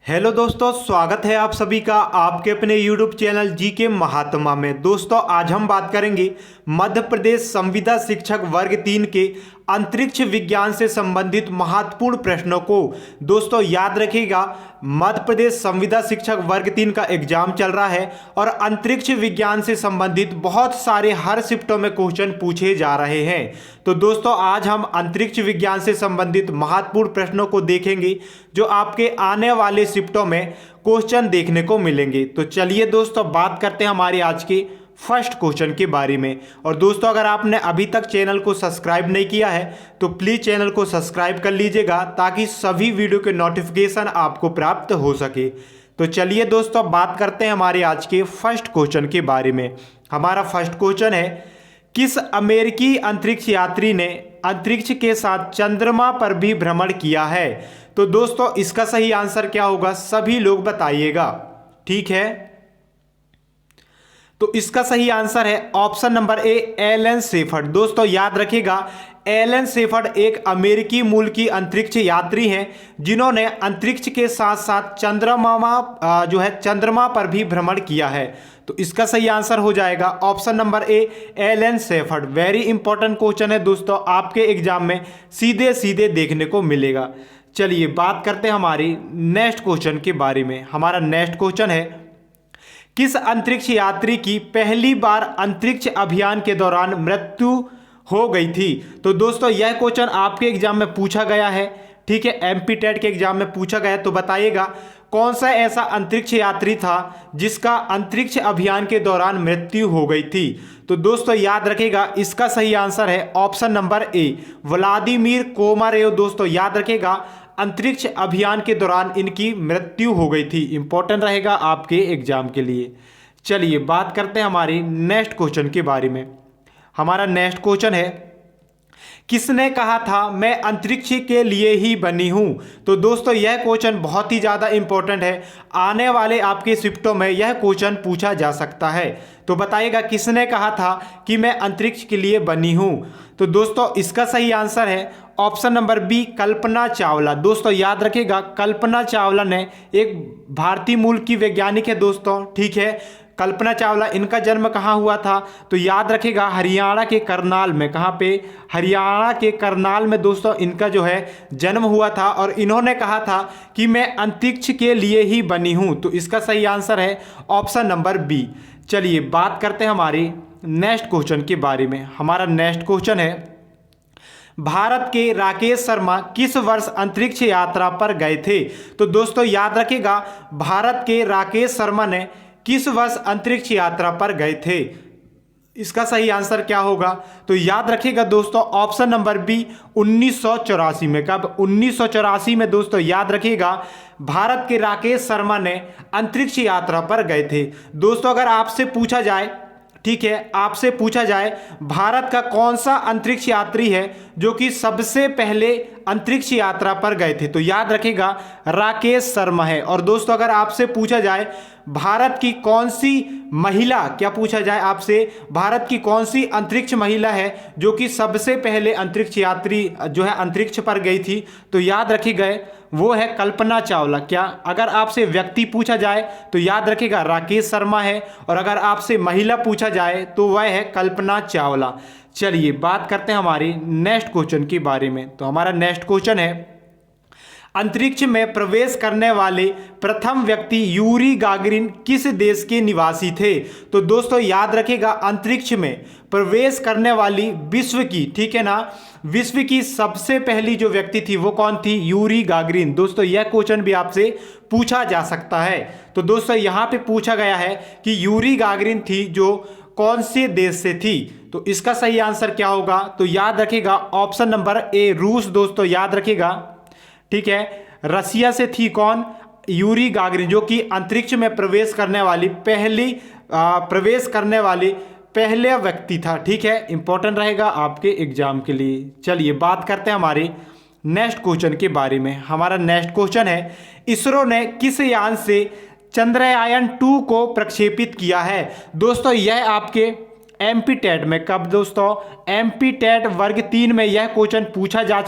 Hello दोस्तों, स्वागत है आप सभी का आपके अपने YouTube चैनल जी के महात्मा में। दोस्तों, आज हम बात करेंगे मध्य प्रदेश संविदा शिक्षक वर्ग 3 के अंतरिक्ष विज्ञान से संबंधित महत्वपूर्ण प्रश्नों को। दोस्तों याद रखिएगा, मध्य प्रदेश संविदा शिक्षक वर्ग 3 का एग्जाम चल रहा है और अंतरिक्ष विज्ञान से संबंधित बहुत सारे हर शिफ्टों में क्वेश्चन पूछे जा रहे हैं। तो दोस्तों आज हम अंतरिक्ष विज्ञान से संबंधित महत्वपूर्ण प्रश्नों को देखेंगे जो आपके आने वाले शिफ्टों में क्वेश्चन देखने को मिलेंगे। तो चलिए दोस्तों बात करते हैं हमारे आज के फर्स्ट क्वेश्चन के बारे में। और दोस्तों अगर आपने अभी तक चैनल को सब्सक्राइब नहीं किया है तो प्लीज़ चैनल को सब्सक्राइब कर लीजिएगा ताकि सभी वीडियो के नोटिफिकेशन आपको प्राप्त हो सके। तो चलिए दोस्तों बात करते हैं हमारे आज के फर्स्ट क्वेश्चन के बारे में। हमारा फर्स्ट क्वेश्चन है, किस अमेरिकी अंतरिक्ष यात्री ने अंतरिक्ष के साथ चंद्रमा पर भी भ्रमण किया है? तो दोस्तों इसका सही आंसर क्या होगा, सभी लोग बताइएगा। ठीक है, तो इसका सही आंसर है option number A, Alan Shepard. दोस्तों याद रखिएगा, एलन शेफर्ड एक अमेरिकी मूल की अंतरिक्ष यात्री हैं जिन्होंने अंतरिक्ष के साथ साथ चंद्रमा पर भी भ्रमण किया है। तो इसका सही आंसर हो जाएगा option number A, Alan Shepard. Very important question है दोस्तों, आपके एग्जाम में सीधे सीधे देखने को मिलेगा। चलिए बात करते हैं हमारी नेक्स्ट क्वेश्चन के बारे में। हमारा नेक्स्ट क्वेश्चन है, किस अंतरिक्ष यात्री की पहली बार अंतरिक्ष अभियान के दौरान मृत्यु हो गई थी? तो दोस्तों यह क्वेश्चन आपके एग्जाम में पूछा गया है। ठीक है, एमपी टेट के एग्जाम में पूछा गया है। तो बताइएगा कौन सा ऐसा अंतरिक्ष यात्री था जिसका अंतरिक्ष अभियान के दौरान मृत्यु हो गई थी? तो दोस्तों याद रखिएगा, इसका सही आंसर है ऑप्शन नंबर ए, व्लादिमीर कोमारेव। दोस्तों याद रखिएगा, अंतरिक्ष अभियान के दौरान इनकी मृत्यु हो गई थी। इंपॉर्टेंट रहेगा आपके एग्जाम के लिए। चलिए बात करते हैं हमारी नेक्स्ट क्वेश्चन के बारे में। हमारा नेक्स्ट क्वेश्चन है, किसने कहा था मैं अंतरिक्ष के लिए ही बनी हूं? तो दोस्तों यह क्वेश्चन बहुत ही ज़्यादा इंपॉर्टेंट है, आने वाले आपके शिफ्टों में यह क्वेश्चन पूछा जा सकता है। तो बताइएगा किसने कहा था कि मैं अंतरिक्ष के लिए बनी हूं? तो दोस्तों इसका सही आंसर है option number B, Kalpana Chawla. दोस्तों याद रखिएगा, कल्पना चावला ने एक भारतीय मूल की वैज्ञानिक है दोस्तों। ठीक है, कल्पना चावला, इनका जन्म कहाँ हुआ था? तो याद रखिएगा हरियाणा के करनाल में। कहाँ पे? हरियाणा के करनाल में दोस्तों इनका जो है जन्म हुआ था और इन्होंने कहा था कि मैं अंतरिक्ष के लिए ही बनी हूँ। तो इसका सही आंसर है ऑप्शन नंबर बी। चलिए बात करते हैं हमारी नेक्स्ट क्वेश्चन के बारे में। हमारा नेक्स्ट क्वेश्चन है, भारत के राकेश शर्मा किस वर्ष अंतरिक्ष यात्रा पर गए थे? तो दोस्तों याद रखिएगा, भारत के राकेश शर्मा ने किस वर्ष अंतरिक्ष यात्रा पर गए थे? इसका सही आंसर क्या होगा? तो याद रखिएगा दोस्तों, ऑप्शन नंबर बी, 1984 में। कब? 1984 में। दोस्तों याद रखिएगा, भारत के राकेश शर्मा ने अंतरिक्ष यात्रा पर गए थे। दोस्तों अगर आपसे पूछा जाए, ठीक है, आपसे पूछा जाए भारत का कौन सा अंतरिक्ष यात्री है जो कि सबसे पहले अंतरिक्ष यात्रा पर गए थे, तो याद रखिएगा राकेश शर्मा है। और दोस्तों अगर आपसे पूछा जाए भारत की कौन सी महिला, क्या पूछा जाए आपसे, भारत की कौन सी अंतरिक्ष महिला है जो कि सबसे पहले अंतरिक्ष यात्री जो है अंतरिक्ष पर गई थी, तो याद रखिएगा वो है कल्पना चावला। क्या? अगर आपसे व्यक्ति पूछा जाए तो याद रखिएगा राकेश शर्मा है, और अगर आपसे महिला पूछा जाए तो वह है कल्पना चावला। चलिए बात करते हैं हमारी नेक्स्ट क्वेश्चन के बारे में। तो हमारा नेक्स्ट क्वेश्चन है, अंतरिक्ष में प्रवेश करने वाले प्रथम व्यक्ति यूरी गागरिन किस देश के निवासी थे? तो दोस्तों याद रखिएगा, अंतरिक्ष में प्रवेश करने वाली विश्व की, ठीक है ना, विश्व की सबसे पहली जो व्यक्ति थी वो कौन थी? Yuri Gagarin. दोस्तों यह क्वेश्चन भी आपसे पूछा जा सकता है। तो दोस्तों यहाँ पे पूछा गया है कि यूरी गागरिन थी जो कौन से देश से थी? तो इसका सही आंसर क्या होगा? तो याद रखिएगा ऑप्शन नंबर ए, रूस। दोस्तों याद रखिएगा, ठीक है, रसिया से थी कौन? यूरी गागरिन, जो कि अंतरिक्ष में प्रवेश करने वाली पहले व्यक्ति था। ठीक है, इंपॉर्टेंट रहेगा आपके एग्जाम के लिए। चलिए बात करते हैं हमारे नेक्स्ट क्वेश्चन के बारे में। हमारा नेक्स्ट क्वेश्चन है, इसरो ने किस यान से चंद्रयान 2 को प्रक्षेपित किया है? दोस्तों यह आपके एमपी टेट में। कब दोस्तों? एमपी टेट वर्ग 3 में यह क्वेश्चन पूछा जा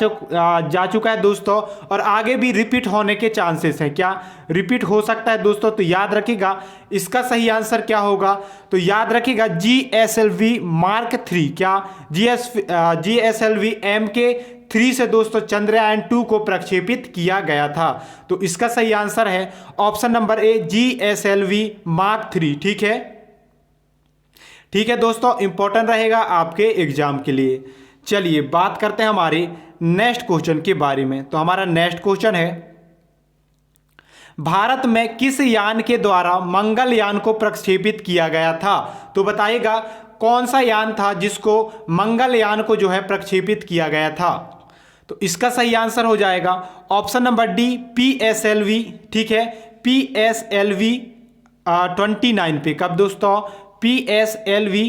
चुका है दोस्तों, और आगे भी रिपीट होने के चांसेस हैं। क्या रिपीट हो सकता है दोस्तों? तो याद रखिएगा इसका सही आंसर क्या होगा, तो याद रखिएगा GSLV Mark 3। क्या GSLV MK3 से दोस्तों चंद्रयान 2 को प्रक्षेपित किया गया था। तो इसका सही आंसर है ऑप्शन नंबर ए GSLV Mark 3। ठीक है, ठीक है दोस्तों, इंपॉर्टेंट रहेगा आपके एग्जाम के लिए। चलिए बात करते हैं हमारे नेक्स्ट क्वेश्चन के बारे में। तो हमारा नेक्स्ट क्वेश्चन है, भारत में किस यान के द्वारा मंगलयान को प्रक्षेपित किया गया था? तो बताइएगा कौन सा यान था जिसको मंगलयान को जो है प्रक्षेपित किया गया था। तो इसका सही आंसर हो जाएगा ऑप्शन नंबर डी PSLV। ठीक है, PSLV 29 पे। कब दोस्तों? PSLV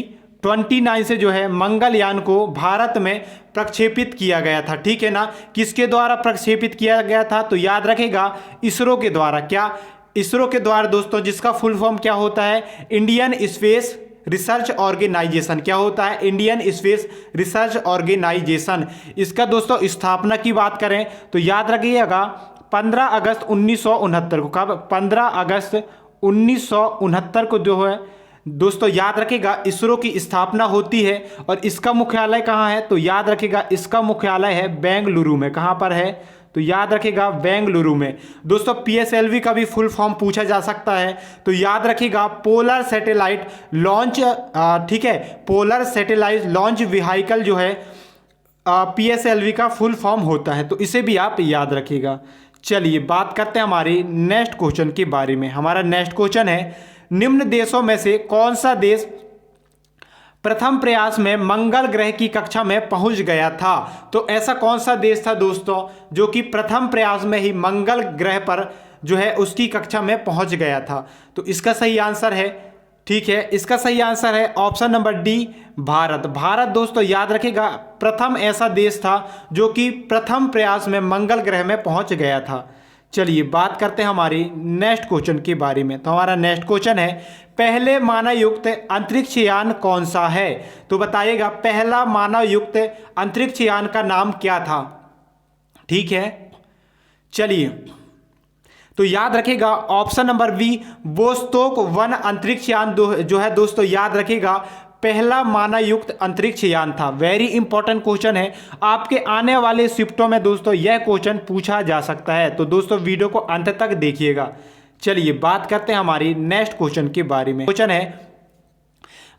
29 से जो है मंगलयान को भारत में प्रक्षेपित किया गया था। ठीक है ना, किसके द्वारा प्रक्षेपित किया गया था? तो याद रखेगा इसरो के द्वारा। क्या? इसरो के द्वारा दोस्तों, जिसका फुल फॉर्म क्या होता है? Indian space research organisation. क्या होता है? Indian space research organisation. इसका दोस्तों स्थापना की बात करें तो याद रखिएगा 15 अगस्त 1969 को। कब? 15 अगस्त 1969 को जो है दोस्तों याद रखिएगा इसरो की स्थापना होती है। और इसका मुख्यालय कहाँ है? तो याद रखिएगा इसका मुख्यालय है बेंगलुरु में। कहाँ पर है? तो याद रखिएगा बेंगलुरु में। दोस्तों PSLV का भी फुल फॉर्म पूछा जा सकता है, तो याद रखिएगा पोलर सैटेलाइट लॉन्च। ठीक है, पोलर सैटेलाइट लॉन्च व्हीकल जो है PSLV का फुल फॉर्म होता है, तो इसे भी आप याद रखिएगा। चलिए बात करते हैं हमारे नेक्स्ट क्वेश्चन के बारे में। हमारा नेक्स्ट क्वेश्चन है, निम्न देशों में से कौन सा देश प्रथम प्रयास में मंगल ग्रह की कक्षा में पहुंच गया था? तो ऐसा कौन सा देश था दोस्तों जो कि प्रथम प्रयास में ही मंगल ग्रह पर जो है उसकी कक्षा में पहुंच गया था? तो इसका सही आंसर है, ठीक है, इसका सही आंसर है option number D Bharat. Bharat दोस्तों याद रखिएगा प्रथम ऐसा देश था जो कि प्रथम प्रयास में मंगल ग्रह में पहुंच गया था। चलिए बात करते हैं हमारी नेक्स्ट क्वेश्चन के बारे में। तो हमारा नेक्स्ट क्वेश्चन है, पहले मानव युक्त अंतरिक्ष यान कौन सा है? तो बताइएगा पहला मानव युक्त अंतरिक्ष यान का नाम क्या था? ठीक है, चलिए तो याद रखिएगा ऑप्शन नंबर बी वोस्तोक 1 अंतरिक्ष यान जो है दोस्तों याद रखिएगा पहला मानव युक्त अंतरिक्ष यान था। वेरी इंपॉर्टेंट क्वेश्चन है, आपके आने वाले शिफ्टों में दोस्तों यह क्वेश्चन पूछा जा सकता है, तो दोस्तों वीडियो को अंत तक देखिएगा। चलिए बात करते हैं हमारी नेक्स्ट क्वेश्चन के बारे में। क्वेश्चन है,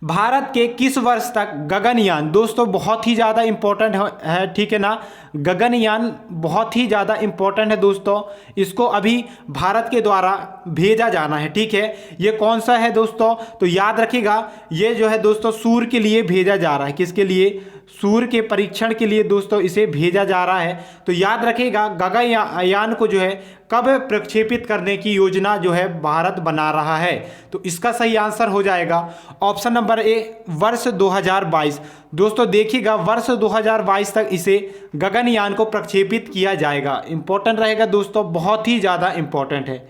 भारत के किस वर्ष तक गगनयान, दोस्तों बहुत ही ज़्यादा इंपॉर्टेंट है, ठीक है ना, गगनयान बहुत ही ज़्यादा इंपॉर्टेंट है दोस्तों, इसको अभी भारत के द्वारा भेजा जाना है। ठीक है, ये कौन सा है दोस्तों? तो याद रखिएगा ये जो है दोस्तों सूर्य के लिए भेजा जा रहा है। किसके लिए? सूर्य के परीक्षण के लिए दोस्तों इसे भेजा जा रहा है। तो याद रखिएगा गगनयान को जो है कब प्रक्षेपित करने की योजना जो है भारत बना रहा है? तो इसका सही आंसर हो जाएगा ऑप्शन नंबर ए वर्ष 2022। दोस्तों देखिएगा वर्ष 2022 तक इसे गगनयान को प्रक्षेपित किया जाएगा। इंपॉर्टेंट रहेगा दोस्तों, बहुत ही ज़्यादा इंपॉर्टेंट है।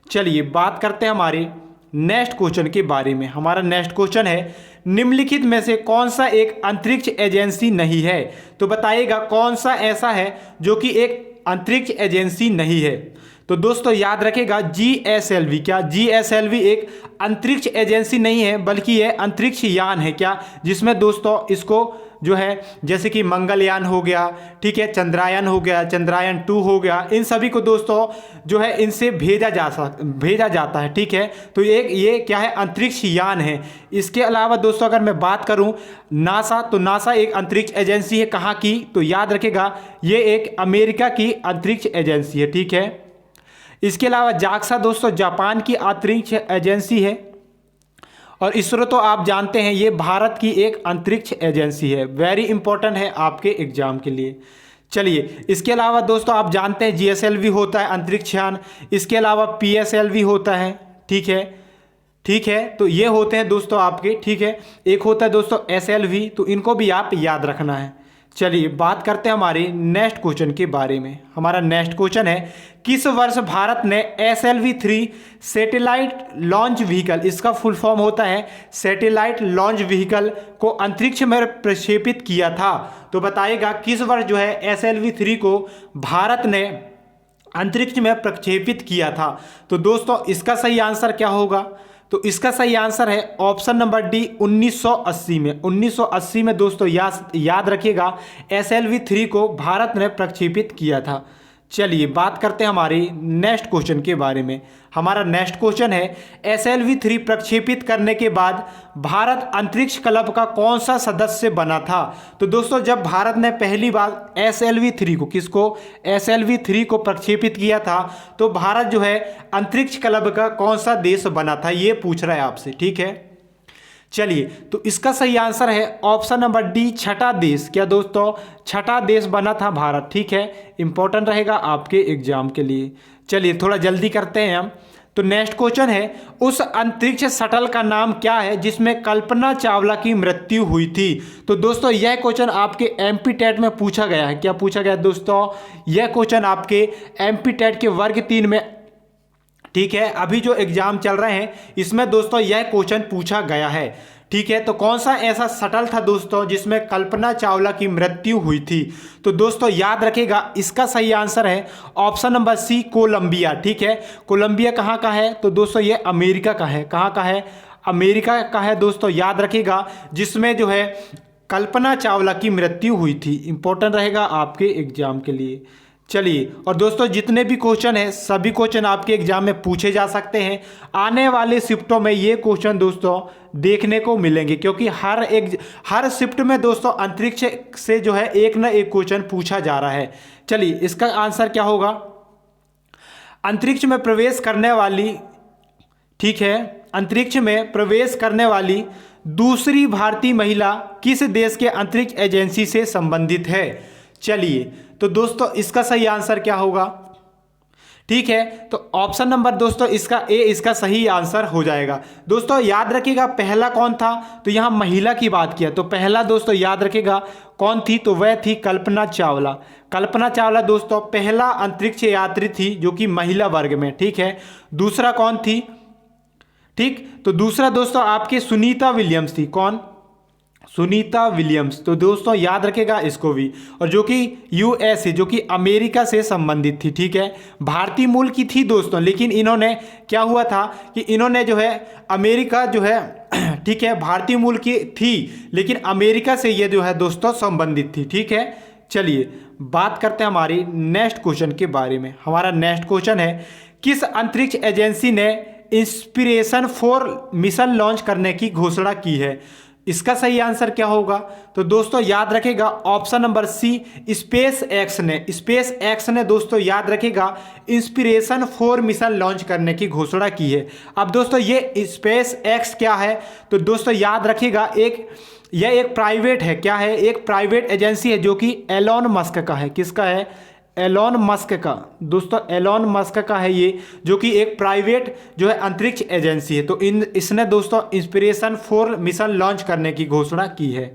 चलिए बात करते हैं हमारे नेक्स्ट क्वेश्चन के बारे में। हमारा नेक्स्ट क्वेश्चन है, निम्नलिखित में से कौन सा एक अंतरिक्ष एजेंसी नहीं है? तो बताइएगा कौन सा ऐसा है जो कि एक अंतरिक्ष एजेंसी नहीं है? तो दोस्तों याद रखेगा GSLV। क्या GSLV एक अंतरिक्ष एजेंसी नहीं है बल्कि यह अंतरिक्ष यान है। क्या? जिसमें दोस्तों इसको जो है जैसे कि मंगलयान हो गया, ठीक है, चंद्रयान हो गया, चंद्रयान 2 हो गया, इन सभी को दोस्तों जो है इनसे भेजा जाता है। ठीक है, तो ये क्या है? अंतरिक्ष यान है। इसके अलावा दोस्तों अगर मैं बात करूं नासा, तो नासा एक अंतरिक्ष एजेंसी है। कहाँ की? तो याद रखेगा ये एक अमेरिका की अंतरिक्ष एजेंसी है। ठीक है, इसके अलावा जाक्सा दोस्तों जापान की अंतरिक्ष एजेंसी है। और इसरो तो आप जानते हैं ये भारत की एक अंतरिक्ष एजेंसी है। वेरी इंपॉर्टेंट है आपके एग्जाम के लिए। चलिए इसके अलावा दोस्तों आप जानते हैं GSLV होता है अंतरिक्ष यान, इसके अलावा PSLV होता है। ठीक है, ठीक है, तो ये होते हैं दोस्तों आपके। ठीक है, एक होता है दोस्तों SLV, तो इनको भी आप याद रखना है। चलिए बात करते हैं हमारे नेक्स्ट क्वेश्चन के बारे में। हमारा नेक्स्ट क्वेश्चन है, किस वर्ष भारत ने SLV-3 सैटेलाइट लॉन्च व्हीकल, इसका फुल फॉर्म होता है सैटेलाइट लॉन्च व्हीकल, को अंतरिक्ष में प्रक्षेपित किया था? तो बताइएगा किस वर्ष जो है SLV-3 को भारत ने अंतरिक्ष में प्रक्षेपित किया था। तो दोस्तों इसका सही आंसर क्या होगा? तो इसका सही आंसर है ऑप्शन नंबर डी 1980 में। 1980 में दोस्तों याद रखिएगा SLV-3 को भारत ने प्रक्षेपित किया था। चलिए बात करते हैं हमारे नेक्स्ट क्वेश्चन के बारे में। हमारा नेक्स्ट क्वेश्चन है, SLV-3 प्रक्षेपित करने के बाद भारत अंतरिक्ष क्लब का कौन सा सदस्य बना था? तो दोस्तों जब भारत ने पहली बार SLV-3 को SLV-3 को प्रक्षेपित किया था, तो भारत जो है अंतरिक्ष क्लब का कौन सा देश बना था, ये पूछ रहा है आपसे। ठीक है, चलिए तो इसका सही आंसर है ऑप्शन नंबर डी, छठा देश। क्या दोस्तों? छठा देश बना था भारत। ठीक है, इंपॉर्टेंट रहेगा आपके एग्जाम के लिए। चलिए थोड़ा जल्दी करते हैं हम। तो नेक्स्ट क्वेश्चन है, उस अंतरिक्ष शटल का नाम क्या है जिसमें कल्पना चावला की मृत्यु हुई थी? तो दोस्तों यह क्वेश्चन आपके MP टेट में पूछा गया है। क्या पूछा गया दोस्तों? यह क्वेश्चन आपके MP टेट के वर्ग 3 में, ठीक है, अभी जो एग्जाम चल रहे हैं इसमें दोस्तों यह क्वेश्चन पूछा गया है। ठीक है, तो कौन सा ऐसा शटल था दोस्तों जिसमें कल्पना चावला की मृत्यु हुई थी? तो दोस्तों याद रखिएगा इसका सही आंसर है ऑप्शन नंबर सी, कोलंबिया। ठीक है, कोलंबिया कहाँ का है? तो दोस्तों ये अमेरिका का है। कहाँ का है? अमेरिका का है दोस्तों, याद रखिएगा, जिसमें जो है कल्पना चावला की मृत्यु हुई थी। इंपॉर्टेंट रहेगा आपके एग्जाम के लिए। चलिए, और दोस्तों जितने भी क्वेश्चन हैं सभी क्वेश्चन आपके एग्जाम में पूछे जा सकते हैं। आने वाले शिफ्टों में ये क्वेश्चन दोस्तों देखने को मिलेंगे, क्योंकि हर शिफ्ट में दोस्तों अंतरिक्ष से जो है एक ना एक क्वेश्चन पूछा जा रहा है। चलिए इसका आंसर क्या होगा? अंतरिक्ष में प्रवेश करने वाली, ठीक है, अंतरिक्ष में प्रवेश करने वाली दूसरी भारतीय महिला किस देश के अंतरिक्ष एजेंसी से संबंधित है? चलिए तो दोस्तों इसका सही आंसर क्या होगा? ठीक है, तो ऑप्शन नंबर दोस्तों इसका ए इसका सही आंसर हो जाएगा। दोस्तों याद रखिएगा पहला कौन था? तो यहाँ महिला की बात किया, तो पहला दोस्तों याद रखिएगा कौन थी? तो वह थी कल्पना चावला। कल्पना चावला दोस्तों पहला अंतरिक्ष यात्री थी जो कि महिला वर्ग में। ठीक है, दूसरा कौन थी? ठीक, तो दूसरा दोस्तों आपके सुनीता विलियम्स थी। कौन? सुनीता विलियम्स। तो दोस्तों याद रखेगा इसको भी, और जो कि USA, जो कि अमेरिका से संबंधित थी। ठीक है, भारतीय मूल की थी दोस्तों, लेकिन इन्होंने क्या हुआ था कि इन्होंने जो है अमेरिका जो है ठीक है भारतीय मूल की थी, लेकिन अमेरिका से ये जो है दोस्तों संबंधित थी। ठीक है, चलिए बात करते हैं हमारी नेक्स्ट क्वेश्चन के बारे में। हमारा नेक्स्ट क्वेश्चन है, किस अंतरिक्ष एजेंसी ने इंस्पिरेशन-4 मिशन लॉन्च करने की घोषणा की है? इसका सही आंसर क्या होगा? तो दोस्तों याद रखेगा option number C, SpaceX ने दोस्तों याद रखेगा इंस्पिरेशन-4 मिशन लॉन्च करने की घोषणा की है। अब दोस्तों ये स्पेस एक्स क्या है? तो दोस्तों याद रखेगा यह एक प्राइवेट है। क्या है? एक प्राइवेट एजेंसी है जो कि एलॉन मस्क का है। किसका है? एलॉन मस्क का। दोस्तों एलॉन मस्क का है ये, जो कि एक प्राइवेट जो है अंतरिक्ष एजेंसी है। तो इसने दोस्तों इंस्पिरेशन-4 मिशन लॉन्च करने की घोषणा की है।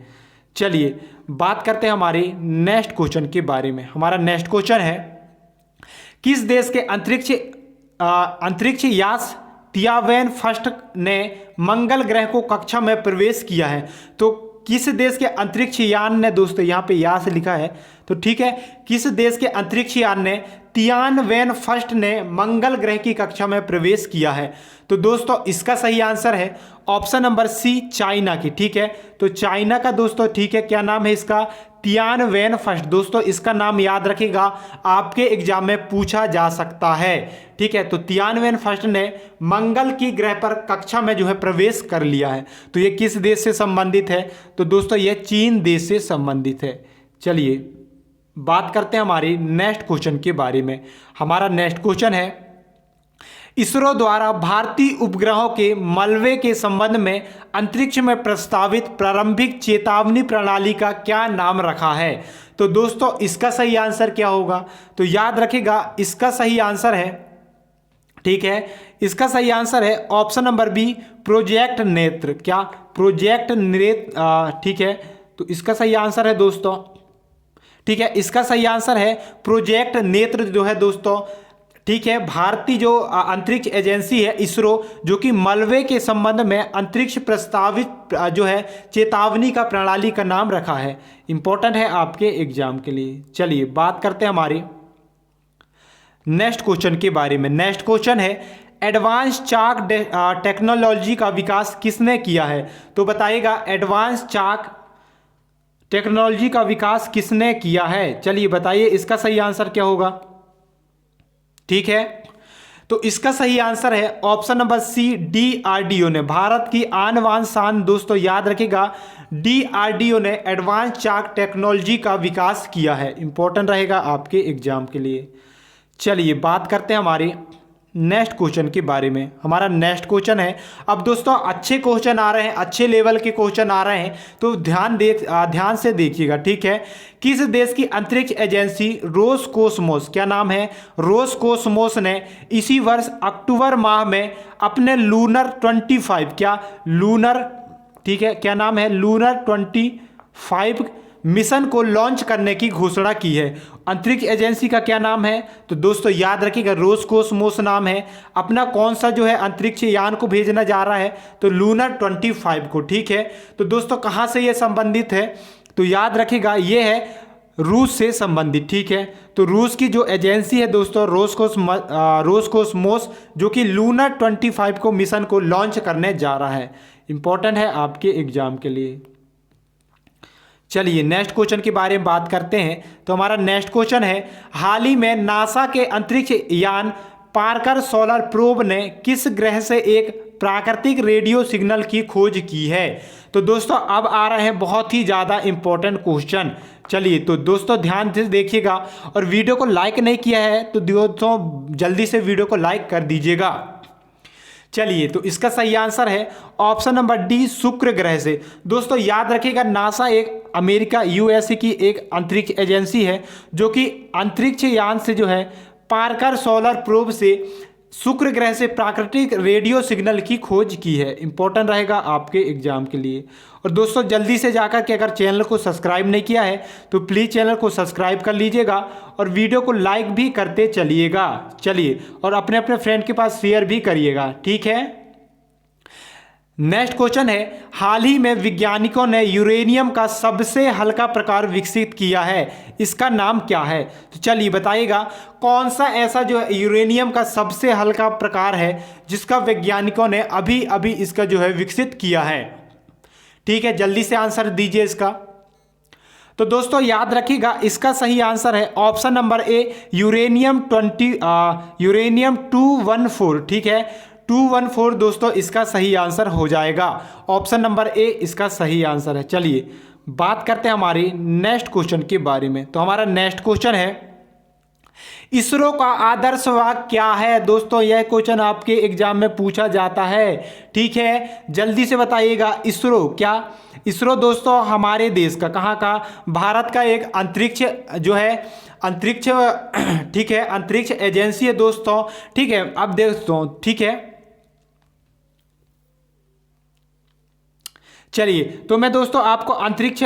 चलिए बात करते हैं हमारे नेक्स्ट क्वेश्चन के बारे में। हमारा नेक्स्ट क्वेश्चन है, किस देश के अंतरिक्ष यास तियावेन फर्स्ट ने मंगल ग्रह को कक्षा में प्रवेश किया है? तो किस देश के अंतरिक्ष यान ने, दोस्तों यहाँ पे यास लिखा है, तो ठीक है, किस देश के अंतरिक्ष यान ने तियानवेन फर्स्ट ने मंगल ग्रह की कक्षा में प्रवेश किया है? तो दोस्तों इसका सही आंसर है ऑप्शन नंबर सी, चाइना की। ठीक है, तो चाइना का दोस्तों, ठीक है, क्या नाम है इसका? Tianwen first. दोस्तों इसका नाम याद रखिएगा, आपके एग्जाम में पूछा जा सकता है। ठीक है, तो तियानवेन फर्स्ट ने मंगल की ग्रह पर कक्षा में जो है प्रवेश कर लिया है। तो ये किस देश से संबंधित है? तो दोस्तों ये चीन देश से संबंधित है। चलिए बात करते हैं हमारी नेक्स्ट क्वेश्चन के बारे में। हमारा नेक्स्ट क्वेश्चन है, इसरो द्वारा भारतीय उपग्रहों के मलबे के संबंध में अंतरिक्ष में प्रस्तावित प्रारंभिक चेतावनी प्रणाली का क्या नाम रखा है? तो दोस्तों इसका सही आंसर क्या होगा? तो याद रखिएगा इसका सही आंसर है, ठीक है, इसका सही आंसर है ऑप्शन नंबर बी, प्रोजेक्ट नेत्र। क्या? प्रोजेक्ट नेत्र। ठीक है, तो इसका सही आंसर है दोस्तों ठीक है, इसका सही आंसर है प्रोजेक्ट नेत्र जो है दोस्तों, ठीक है, भारतीय जो अंतरिक्ष एजेंसी है इसरो, जो कि मलबे के संबंध में अंतरिक्ष प्रस्तावित जो है चेतावनी का प्रणाली का नाम रखा है। इंपॉर्टेंट है आपके एग्जाम के लिए। चलिए बात करते हैं हमारे नेक्स्ट क्वेश्चन के बारे में। नेक्स्ट क्वेश्चन है एडवांस चाक टेक्नोलॉजी का विकास किसने किया है? तो बताइएगा एडवांस चाक टेक्नोलॉजी का विकास किसने किया है? चलिए बताइए इसका सही आंसर क्या होगा। ठीक है, तो इसका सही आंसर है ऑप्शन नंबर सी, डीआरडीओ ने। भारत की आन बान शान दोस्तों, याद रखिएगा डीआरडीओ ने एडवांस चाक टेक्नोलॉजी का विकास किया है। इंपॉर्टेंट रहेगा आपके एग्जाम के लिए। चलिए बात करते हैं हमारे नेक्स्ट क्वेश्चन के बारे में। हमारा नेक्स्ट क्वेश्चन है, अब दोस्तों अच्छे क्वेश्चन आ रहे हैं, अच्छे लेवल के क्वेश्चन आ रहे हैं, तो ध्यान से देखिएगा। ठीक है, किस देश की अंतरिक्ष एजेंसी रोसकोसमोस, क्या नाम है, रोसकोसमोस ने इसी वर्ष अक्टूबर माह में अपने लूनर 25, क्या लूनर, ठीक है, क्या नाम है, लूनर 25 मिशन को लॉन्च करने की घोषणा की है। अंतरिक्ष एजेंसी का क्या नाम है? तो दोस्तों याद रखिएगा रोसकोसमोस नाम है। अपना कौन सा जो है अंतरिक्ष यान को भेजना जा रहा है? तो लूनर 25 को। ठीक है, तो दोस्तों कहाँ से ये संबंधित है? तो याद रखिएगा ये है रूस से संबंधित। ठीक है, तो रूस की जो एजेंसी है दोस्तों रोसकोसमोस, जो कि लूनर 25 को मिशन को लॉन्च करने जा रहा है। इंपॉर्टेंट है आपके एग्जाम के लिए। चलिए नेक्स्ट क्वेश्चन के बारे में बात करते हैं। तो हमारा नेक्स्ट क्वेश्चन है, हाल ही में नासा के अंतरिक्ष यान पार्कर सोलर प्रोब ने किस ग्रह से एक प्राकृतिक रेडियो सिग्नल की खोज की है? तो दोस्तों अब आ रहे हैं बहुत ही ज़्यादा इंपॉर्टेंट क्वेश्चन। चलिए तो दोस्तों ध्यान से देखिएगा, और वीडियो को लाइक नहीं किया है तो दोस्तों जल्दी से वीडियो को लाइक कर दीजिएगा। चलिए तो इसका सही आंसर है ऑप्शन नंबर डी, शुक्र ग्रह से। दोस्तों याद रखिएगा नासा एक अमेरिका यूएसए की एक अंतरिक्ष एजेंसी है, जो कि अंतरिक्ष यान से जो है पार्कर सोलर प्रोब से शुक्र ग्रह से प्राकृतिक रेडियो सिग्नल की खोज की है। इंपॉर्टेंट रहेगा आपके एग्जाम के लिए। और दोस्तों जल्दी से जाकर के अगर चैनल को सब्सक्राइब नहीं किया है तो प्लीज़ चैनल को सब्सक्राइब कर लीजिएगा, और वीडियो को लाइक भी करते चलिएगा। चलिए, और अपने अपने फ्रेंड के पास शेयर भी करिएगा। ठीक है, नेक्स्ट क्वेश्चन है, हाल ही में वैज्ञानिकों ने यूरेनियम का सबसे हल्का प्रकार विकसित किया है, इसका नाम क्या है? तो चलिए बताइएगा कौन सा ऐसा जो है यूरेनियम का सबसे हल्का प्रकार है जिसका वैज्ञानिकों ने अभी अभी इसका जो है विकसित किया है। ठीक है, जल्दी से आंसर दीजिए इसका। तो दोस्तों याद रखिएगा इसका सही आंसर है ऑप्शन नंबर ए, यूरेनियम 214। ठीक है, 214 दोस्तों इसका सही आंसर हो जाएगा। ऑप्शन नंबर ए इसका सही आंसर है। चलिए बात करते हैं हमारी नेक्स्ट क्वेश्चन के बारे में। तो हमारा नेक्स्ट क्वेश्चन है, इसरो का आदर्श वाक्य क्या है? दोस्तों यह क्वेश्चन आपके एग्जाम में पूछा जाता है। ठीक है, जल्दी से बताइएगा इसरो क्या? इसरो दोस्तों हमारे देश का, कहाँ का, भारत का एक अंतरिक्ष जो है अंतरिक्ष ठीक है अंतरिक्ष एजेंसी है दोस्तों। ठीक है, अब दोस्तों ठीक है, चलिए तो मैं दोस्तों आपको अंतरिक्ष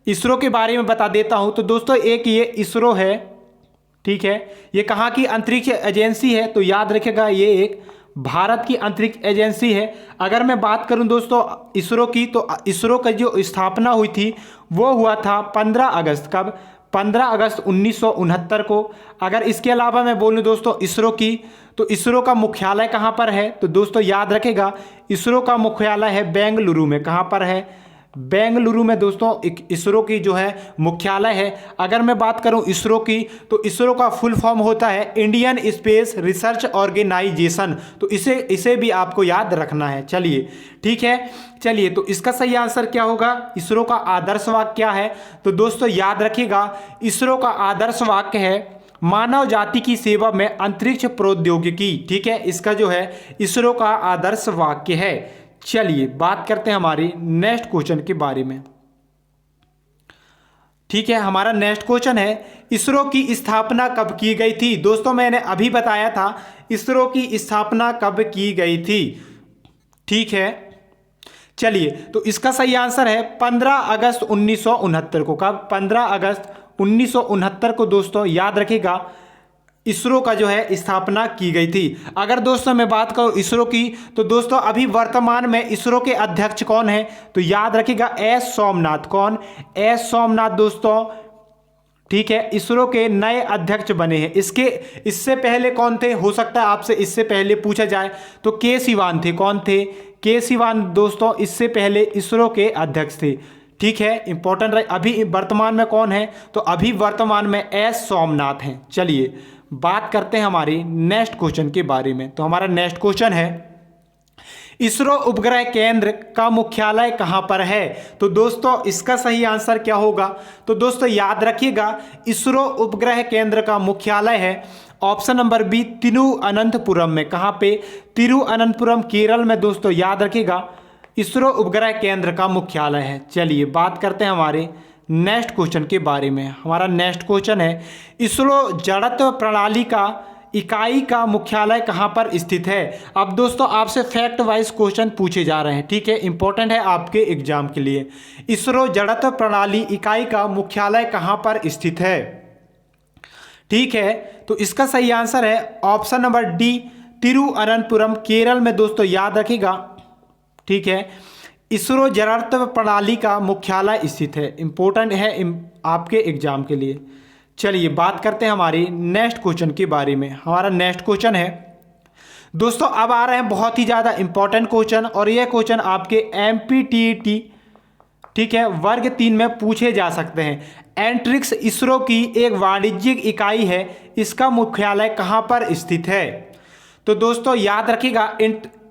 इसरो के बारे में बता देता हूं। तो दोस्तों एक ये इसरो है, ठीक है, ये कहाँ की अंतरिक्ष एजेंसी है? तो याद रखिएगा ये एक भारत की अंतरिक्ष एजेंसी है। अगर मैं बात करूं दोस्तों इसरो की, तो इसरो का जो स्थापना हुई थी वो हुआ था 15 अगस्त, कब? 15 अगस्त 1969 को। अगर इसके अलावा मैं बोलूं दोस्तों इसरो की, तो इसरो का मुख्यालय कहाँ पर है? तो दोस्तों याद रखेगा इसरो का मुख्यालय है बेंगलुरु में। कहाँ पर है? बेंगलुरु में दोस्तों एक इसरो की जो है मुख्यालय है। अगर मैं बात करूं इसरो की, तो इसरो का फुल फॉर्म होता है इंडियन स्पेस रिसर्च ऑर्गेनाइजेशन। तो इसे भी आपको याद रखना है। चलिए ठीक है, चलिए तो इसका सही आंसर क्या होगा? इसरो का आदर्श वाक्य क्या है? तो दोस्तों याद रखिएगा इसरो का आदर्श वाक्य है मानव जाति की सेवा में अंतरिक्ष प्रौद्योगिकी। ठीक है, इसका जो है इसरो का आदर्श वाक्य है। चलिए बात करते हैं हमारी नेक्स्ट क्वेश्चन के बारे में। ठीक है, हमारा नेक्स्ट क्वेश्चन है, इसरो की स्थापना कब की गई थी? दोस्तों मैंने अभी बताया था इसरो की स्थापना कब की गई थी। ठीक है, चलिए तो इसका सही आंसर है 15 अगस्त 1969 को। कब? 15 अगस्त 1969 को दोस्तों याद रखिएगा इसरो का जो है स्थापना की गई थी। अगर दोस्तों मैं बात करूं इसरो की, तो दोस्तों अभी वर्तमान में इसरो के अध्यक्ष कौन है, तो याद रखिएगा एस सोमनाथ। कौन? एस सोमनाथ दोस्तों, ठीक है, इसरो के नए अध्यक्ष बने हैं। इससे पहले कौन थे, हो सकता है आपसे इससे पहले पूछा जाए, तो के सिवान थे। कौन थे? के सिवान दोस्तों इससे पहले इसरो के अध्यक्ष थे। ठीक है, इंपॉर्टेंट रहे। अभी वर्तमान में कौन है, तो अभी वर्तमान में एस सोमनाथ हैं। चलिए बात करते हैं हमारी नेक्स्ट क्वेश्चन के बारे में। तो हमारा नेक्स्ट क्वेश्चन है इसरो उपग्रह केंद्र का मुख्यालय कहां पर है। तो दोस्तों इसका सही आंसर क्या होगा, तो दोस्तों याद रखिएगा इसरो उपग्रह केंद्र का मुख्यालय है ऑप्शन नंबर बी तिरुअनंतपुरम में। कहां पे? तिरुअनंतपुरम केरल में दोस्तों, याद रखिएगा इसरो उपग्रह केंद्र का मुख्यालय है। चलिए बात करते हैं हमारे नेक्स्ट क्वेश्चन के बारे में। हमारा नेक्स्ट क्वेश्चन है इसरो जड़त्व प्रणाली का इकाई का मुख्यालय कहां पर स्थित है। अब दोस्तों आपसे फैक्ट वाइज क्वेश्चन पूछे जा रहे हैं, ठीक है, इंपॉर्टेंट है आपके एग्जाम के लिए। इसरो जड़त्व प्रणाली इकाई का मुख्यालय कहां पर स्थित है, ठीक है, तो इसका सही आंसर है option number D Thiruvananthapuram Kerala में दोस्तों, याद रखिएगा। ठीक है, इसरो जड़त्व प्रणाली का मुख्यालय स्थित है, इंपॉर्टेंट है आपके एग्जाम के लिए। चलिए बात करते हैं हमारी नेक्स्ट क्वेश्चन के बारे में। हमारा नेक्स्ट क्वेश्चन है दोस्तों, अब आ रहे हैं बहुत ही ज़्यादा इंपॉर्टेंट क्वेश्चन, और यह क्वेश्चन आपके MPTET, ठीक है, वर्ग 3 में पूछे जा सकते हैं। एंट्रिक्स इसरो की एक वाणिज्यिक इकाई है, इसका मुख्यालय कहाँ पर स्थित है। तो दोस्तों याद रखिएगा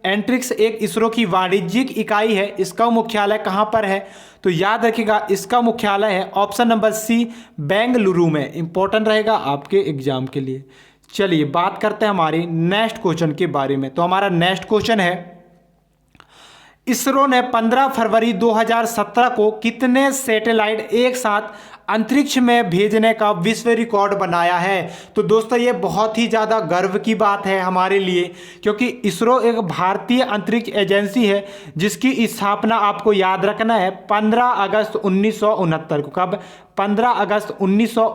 एंट्रिक्स एक इसरो की वाणिज्यिक इकाई है, इसका मुख्यालय कहाँ पर है, तो याद रखिएगा इसका मुख्यालय है ऑप्शन नंबर सी बेंगलुरु में, इंपॉर्टेंट रहेगा आपके एग्जाम के लिए। चलिए बात करते हैं हमारी नेक्स्ट क्वेश्चन के बारे में। तो हमारा नेक्स्ट क्वेश्चन है इसरो ने 15 फरवरी 2017 को कितने सैटेलाइट एक साथ अंतरिक्ष में भेजने का विश्व रिकॉर्ड बनाया है। तो दोस्तों ये बहुत ही ज़्यादा गर्व की बात है हमारे लिए, क्योंकि इसरो एक भारतीय अंतरिक्ष एजेंसी है जिसकी स्थापना आपको याद रखना है 15 अगस्त 1969 को। कब? 15 अगस्त 1900,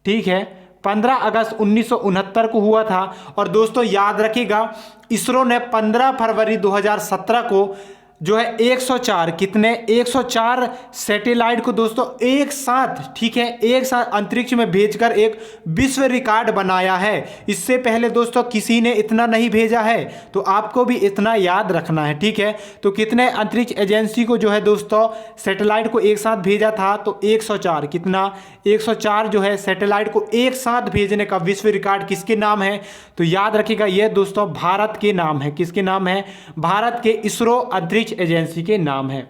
ठीक है, 15 अगस्त 1969 को हुआ था। और दोस्तों याद रखिएगा इसरो ने 15 फरवरी 2017 को जो है 104 कितने 104 सैटेलाइट को दोस्तों एक साथ, ठीक है, एक साथ अंतरिक्ष में भेजकर एक विश्व रिकॉर्ड बनाया है। इससे पहले दोस्तों किसी ने इतना नहीं भेजा है, तो आपको भी इतना याद रखना है, ठीक है। तो कितने अंतरिक्ष एजेंसी को जो है दोस्तों सैटेलाइट को एक साथ भेजा था, तो 104, कितना 104 जो है सैटेलाइट को एक साथ भेजने का विश्व रिकॉर्ड किसके नाम है, तो याद रखिएगा ये दोस्तों भारत के नाम है। किसके नाम है? भारत के इसरो अंतरिक्ष एजेंसी के नाम है।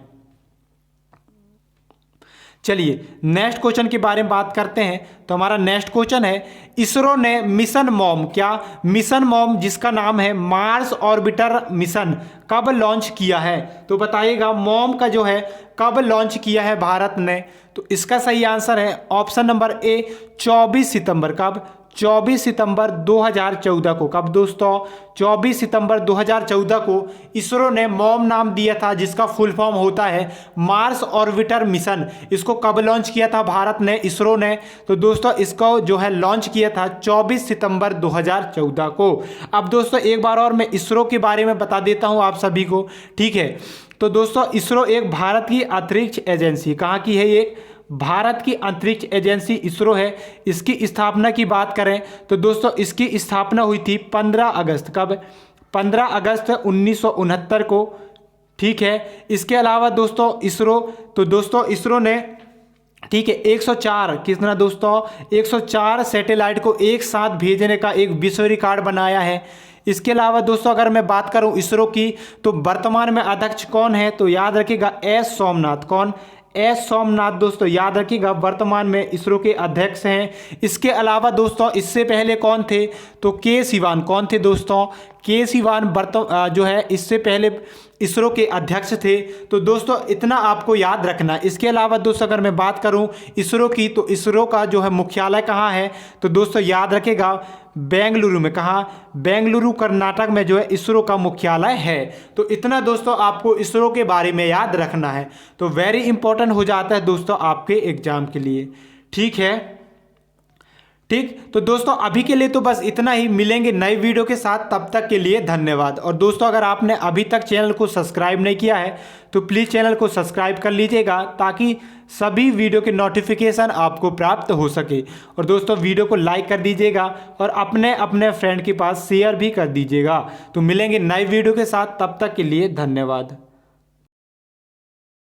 चलिए नेक्स्ट क्वेश्चन के बारे में बात करते हैं। तो हमारा नेक्स्ट क्वेश्चन है इसरो ने मिशन मॉम, क्या मिशन मॉम जिसका नाम है मार्स ऑर्बिटर मिशन, कब लॉन्च किया है। तो बताइएगा मॉम का जो है कब लॉन्च किया है भारत ने। तो इसका सही आंसर है ऑप्शन नंबर ए 24 सितंबर। कब? 24 सितंबर 2014 को। कब दोस्तों? 24 सितंबर 2014 को इसरो ने मॉम नाम दिया था, जिसका फुल फॉर्म होता है मार्स ऑर्बिटर मिशन। इसको कब लॉन्च किया था भारत ने, इसरो ने, तो दोस्तों इसको जो है लॉन्च किया था 24 सितंबर 2014 को। अब दोस्तों एक बार और मैं इसरो के बारे में बता देता हूं आप सभी को, ठीक है। तो दोस्तों इसरो एक भारत की अंतरिक्ष एजेंसी, कहाँ की है ये? भारत की अंतरिक्ष एजेंसी इसरो है। इसकी स्थापना की बात करें तो दोस्तों इसकी स्थापना हुई थी 15 अगस्त। कब? 15 अगस्त 1969 को, ठीक है। इसके अलावा दोस्तों इसरो ने, ठीक है, 104 कितना दोस्तों 104 सैटेलाइट को एक साथ भेजने का एक विश्व रिकॉर्ड बनाया है। इसके अलावा दोस्तों अगर मैं बात करूं इसरो की, तो वर्तमान में अध्यक्ष कौन है, तो याद रखिएगा एस सोमनाथ। कौन? एस सोमनाथ दोस्तों, याद रखिएगा वर्तमान में इसरो के अध्यक्ष हैं। इसके अलावा दोस्तों इससे पहले कौन थे, तो के सिवान। कौन थे दोस्तों? के सिवान जो है इससे पहले इसरो के अध्यक्ष थे। तो दोस्तों इतना आपको याद रखना। इसके अलावा दोस्तों अगर मैं बात करूं इसरो की, तो इसरो का जो है मुख्यालय कहाँ है, तो दोस्तों याद रखिएगा बेंगलुरु में। कहाँ? बेंगलुरु कर्नाटक में जो है इसरो का मुख्यालय है। तो इतना दोस्तों आपको इसरो के बारे में याद रखना है, तो वेरी इंपॉर्टेंट हो जाता है दोस्तों आपके एग्जाम के लिए, ठीक है। ठीक, तो दोस्तों अभी के लिए तो बस इतना ही, मिलेंगे नई वीडियो के साथ, तब तक के लिए धन्यवाद। और दोस्तों अगर आपने अभी तक चैनल को सब्सक्राइब नहीं किया है तो प्लीज़ चैनल को सब्सक्राइब कर लीजिएगा, ताकि सभी वीडियो के नोटिफिकेशन आपको प्राप्त हो सके। और दोस्तों वीडियो को लाइक कर दीजिएगा और अपने अपने फ्रेंड के पास शेयर भी कर दीजिएगा। तो मिलेंगे नई वीडियो के साथ, तब तक के लिए धन्यवाद।